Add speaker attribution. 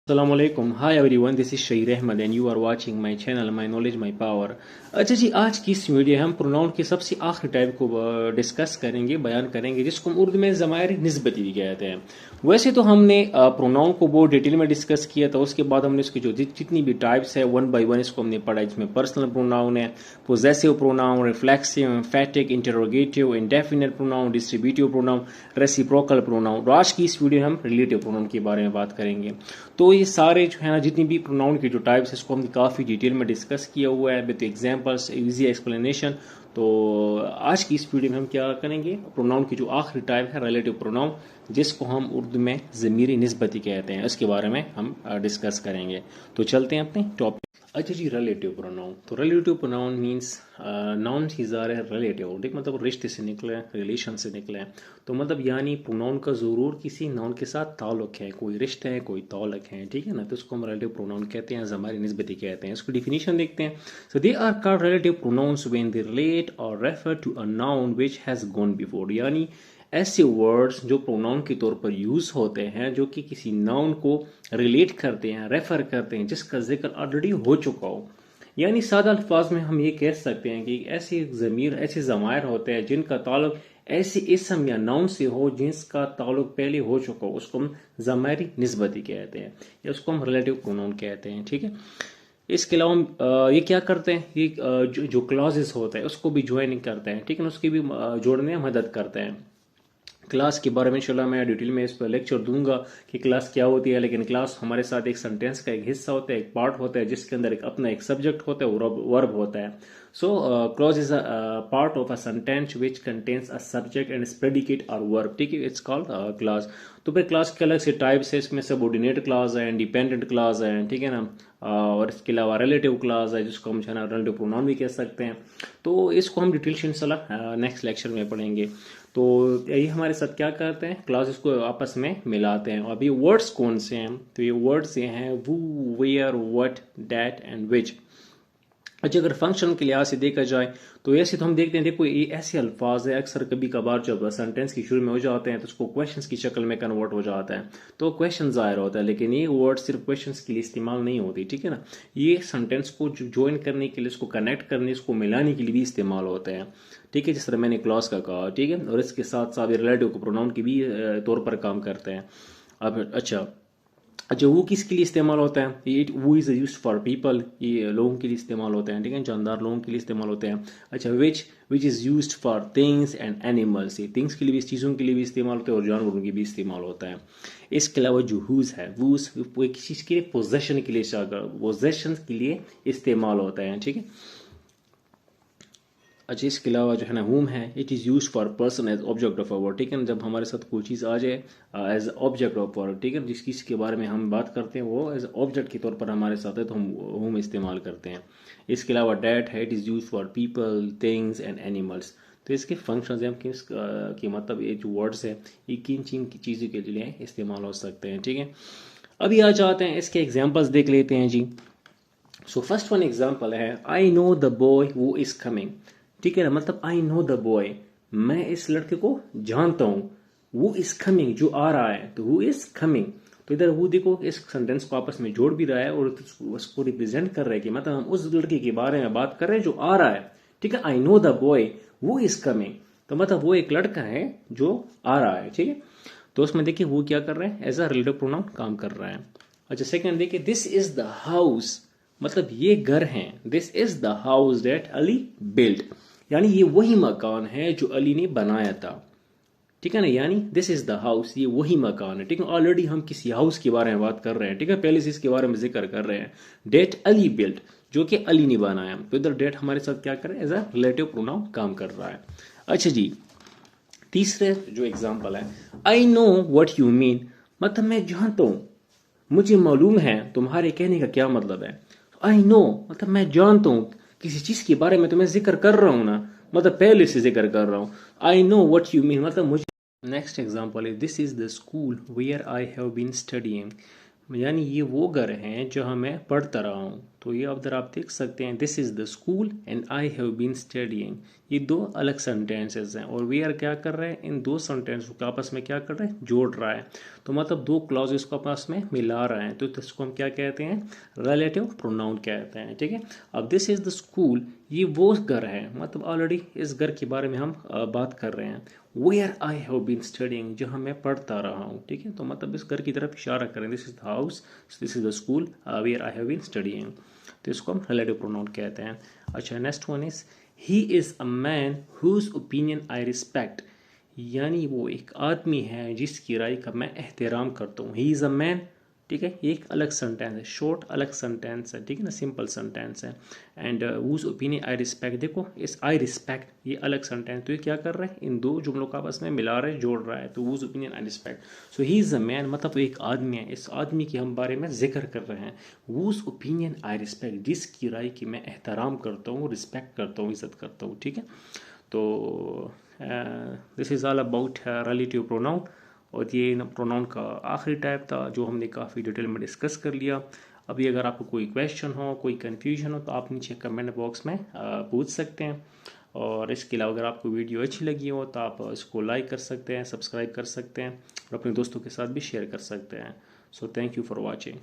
Speaker 1: Assalamualaikum. Hi everyone, this is Shahir Ahmed and you are watching my channel My Knowledge My Power. अच्छा जी, आज की इस video हम pronoun के सबसे आखिरी टाइप को डिस्कस करेंगे, बयान करेंगे, जिसको हम उर्दू में ज़मायर निस्बती भी कहते हैं। वैसे तो हमने प्रोनाउन को बहुत डिटेल में डिस्कस किया था, उसके बाद हमने उसकी जो जितनी भी टाइप्स है वन बाय वन इसको हमने पढ़ा, जिसमें पर्सनल प्रोनाउन है, possessive pronoun, reflexive, emphatic, interrogative, indefinite pronoun, distributive pronoun, reciprocal pronoun. आज की इस वीडियो में हम रिलेटिव प्रोनाउन के बारे में बात करेंगे। तो ये सारे जो है ना, जितनी भी प्रोनाउन की जो टाइप्स है इसको हमने काफ़ी डिटेल में डिस्कस किया हुआ है विद एग्जांपल्स, इजी एक्सप्लेनेशन। तो आज की इस वीडियो में हम क्या करेंगे, प्रोनाउन की जो आखिरी टाइप है रिलेटिव प्रोनाउन, जिसको हम उर्दू में ज़मीरी निस्बती कहते हैं, इसके बारे में हम डिस्कस करेंगे। तो चलते हैं अपने टॉपिक। अच्छा जी, रिलेटिव प्रोनाउन। तो रिलेटिव प्रोनाउन मीन्स नाउन की ज़ार है रिलेटिव, ठीक, मतलब रिश्ते से निकले, रिलेशन से निकले। तो मतलब यानी प्रोनाउन का ज़रूर किसी नाउन के साथ ताल्लुक़ है, कोई रिश्ता है, कोई ताल्लुक़ है, ठीक है ना। तो उसको हम रिलेटिव प्रोनाउन कहते हैं, ज़मारी निस्बती कहते हैं। इसको डिफिनीशन देखते हैं। So they are called relative pronouns when they relate or refer to a noun which has gone before. यानी ऐसे वर्ड्स जो प्रोनाउन के तौर पर यूज़ होते हैं, जो कि किसी नाउन को रिलेट करते हैं, रेफर करते हैं, जिसका जिक्र ऑलरेडी हो चुका हो। यानी सादा अल्फाज में हम ये कह सकते हैं कि ऐसे ज़मीर, ऐसे ज़मायर होते हैं जिनका ताल्लुक ऐसे इसम या नाउन से हो जिसका ताल्लुक पहले हो चुका हो, उसको हम ज़मायरी निस्बती कहते हैं, या उसको हम रिलेटिव प्रोनाउन कहते हैं, ठीक है। इसके अलावा हम ये क्या करते हैं, ये जो क्लॉजेस होते हैं उसको भी ज्वाइन करते हैं, ठीक है ना, उसकी भी जोड़ने में मदद करते हैं। क्लास के बारे में इंशाल्लाह मैं डिटेल में इस पर लेक्चर दूंगा कि क्लास क्या होती है। लेकिन क्लास हमारे साथ एक सेंटेंस का एक हिस्सा होता है, एक पार्ट होता है, जिसके अंदर एक अपना एक सब्जेक्ट होता है और वर्ब होता है। So clause is a part of a sentence which contains a subject and predicate or verb, ठीक है, इट्स कॉल्ड क्लास। तो फिर क्लास के अलग से टाइप्स है, इसमें सबऑर्डिनेट क्लास है, इंडिपेंडेंट क्लास है, ठीक है ना, और इसके अलावा रिलेटिव क्लास है, जिसको हम रिलेटिव प्रोनाउन भी कह सकते हैं। तो इसको हम डिटेल से इंशाल्लाह नेक्स्ट लेक्चर में पढ़ेंगे। तो ये हमारे साथ क्या करते हैं, क्लासेस को आपस में मिलाते हैं। अब ये वर्ड्स कौन से हैं, तो ये वर्ड्स ये हैं who, where, what, that and which. अच्छा, अगर फंक्शन के लिहाज से देखा जाए तो ऐसे तो हम देखते हैं, देखो ये ऐसे अल्फाज है अक्सर कभी कभार जब सेंटेंस की शुरू में हो जाते हैं तो उसको क्वेश्चंस की शक्ल में कन्वर्ट हो जाता है, तो क्वेश्चन जाहिर होता है। लेकिन ये वर्ड सिर्फ क्वेश्चंस के लिए इस्तेमाल नहीं होती, ठीक है ना, ये सेंटेंस को ज्वाइन करने के लिए, इसको कनेक्ट करने, इसको मिलाने के लिए भी इस्तेमाल होते हैं, ठीक है, जिस तरह मैंने क्लॉज का कहा, ठीक है। और इसके साथ साथ रिलेटिव को प्रोनाउन की भी तौर पर काम करते हैं। अब अच्छा वो किसके लिए इस्तेमाल होता है, ये वो इज़ यूज फॉर पीपल, ये लोगों के लिए इस्तेमाल होते हैं, ठीक है, जानदार लोगों के लिए इस्तेमाल होते हैं। अच्छा, which is use for things and animals, ये थिंग्स के लिए भी, चीज़ों के लिए भी इस्तेमाल होता है और जानवरों के भी इस्तेमाल होता है। इसके अलावा जो हुज है, वूज वो किसी चीज़ के लिए पोजेशन के लिए, पोजेशन के लिए इस्तेमाल होता है, ठीक है। अच्छा, इसके अलावा जो है ना हुम है, it is use for person as object of a word, ठीक है ना, जब हमारे साथ कोई चीज़ आ जाए एज ऑब्जेक्ट ऑफ वर्ड, ठीक है, जिस चीज़ के बारे में हम बात करते हैं वो एज ऑब्जेक्ट के तौर पर हमारे साथ है तो हम हुम इस्तेमाल करते हैं। इसके अलावा डैट है, it is use for people, things and animals. तो इसके फंक्शंस हैं कि कि मतलब ये जो वर्ड्स है ये किन किन चीज़ों के लिए इस्तेमाल हो सकते हैं, ठीक है। अभी आ जाते हैं, इसके एग्जाम्पल्स देख लेते हैं जी। सो फर्स्ट वन एग्जाम्पल है, आई नो द बॉय वो इज कमिंग, ठीक है ना, मतलब आई नो द बॉय, मैं इस लड़के को जानता हूं, वो इज कमिंग जो आ रहा है, तो वो इज कमिंग। तो इधर वो देखो इस सेंटेंस को आपस में जोड़ भी रहा है और उसको रिप्रेजेंट कर रहा है कि मतलब हम उस लड़के के बारे में बात कर रहे हैं जो आ रहा है, ठीक है। आई नो द बॉय वो इज कमिंग, तो मतलब वो एक लड़का है जो आ रहा है, ठीक है। तो उसमें देखिए वो क्या कर रहे हैं, एज अ रिलेटिव प्रोनाउन काम कर रहा है। अच्छा, सेकंड देखिए, दिस इज द हाउस, मतलब ये घर है, this is the house that Ali build, यानी ये वही मकान है जो अली ने बनाया था, ठीक है ना, यानी दिस इज द हाउस, ये वही मकान है, ठीक है। ऑलरेडी हम किसी हाउस के बारे में बात कर रहे हैं, ठीक है, पहले से इसके बारे में जिक्र कर रहे हैं, डेट अली बिल्ड, जो कि अली ने बनाया। तो इधर डेट हमारे साथ क्या कर रहा है, एज अ रिलेटिव प्रोनाउन काम कर रहा है। अच्छा जी, तीसरे जो एग्जाम्पल है, I know what you mean, मतलब मैं जानता हूं, मुझे मालूम है तुम्हारे कहने का क्या मतलब है। आई नो मतलब मैं जानता हूं, किसी चीज के बारे में तो मैं जिक्र कर रहा हूं ना, मतलब पहले से जिक्र कर रहा हूं। I know what you mean, मतलब मुझे। नेक्स्ट एग्जांपल है, this is the school where I have been studying, यानी ये वो घर है जहां मैं पढ़ता रहा हूं। तो ये उधर आप देख सकते हैं, this is the school and I have been studying. ये दो अलग सेंटेंसेस हैं और वेयर क्या कर रहे हैं, इन दो सेंटेंस को आपस में क्या कर रहे हैं, जोड़ रहा है। तो मतलब दो क्लॉजेस को आपस में मिला रहे हैं, तो इसको हम क्या कहते हैं, रिलेटिव प्रोनाउन कहते हैं। ठीक है, अब दिस इज़ द स्कूल, ये वो घर है, मतलब ऑलरेडी इस घर के बारे में हम बात कर रहे हैं। Where I have been studying, जहाँ मैं पढ़ता रहा हूँ। ठीक है, तो मतलब इस घर की तरफ इशारा करें, this is the house, this is the school where I have been studying. तो इसको हम रिलेटिव प्रोनाउन कहते हैं। अच्छा, next one is he is a man whose opinion I respect, यानी वो एक आदमी है जिसकी राय का मैं एहतराम करता हूँ। ही इज़ अ मैन, ठीक है, ये एक अलग सेंटेंस है, शॉर्ट अलग सेंटेंस है, ठीक है ना, सिंपल सेंटेंस है। And whose opinion I respect, देखो इस आई रिस्पेक्ट ये अलग सेंटेंस, तो ये क्या कर रहे हैं, इन दो जुमलों का आपस में मिला रहे, जोड़ रहा है। तो whose opinion I respect, so he is a man, मतलब वो एक आदमी है, इस आदमी के हम बारे में जिक्र कर रहे हैं। वूज ओपिनियन आई रिस्पेक्ट, जिसकी राय की मैं एहतराम करता हूँ, रिस्पेक्ट करता हूँ, इज्जत करता हूँ। ठीक है, तो this is all about relative pronoun. और ये प्रोनाउन का आखिरी टाइप था जो हमने काफ़ी डिटेल में डिस्कस कर लिया। अभी अगर आपको कोई क्वेश्चन हो, कोई कन्फ्यूजन हो, तो आप नीचे कमेंट बॉक्स में पूछ सकते हैं। और इसके अलावा अगर आपको वीडियो अच्छी लगी हो तो आप इसको लाइक कर सकते हैं, सब्सक्राइब कर सकते हैं और अपने दोस्तों के साथ भी शेयर कर सकते हैं। So thank you for watching.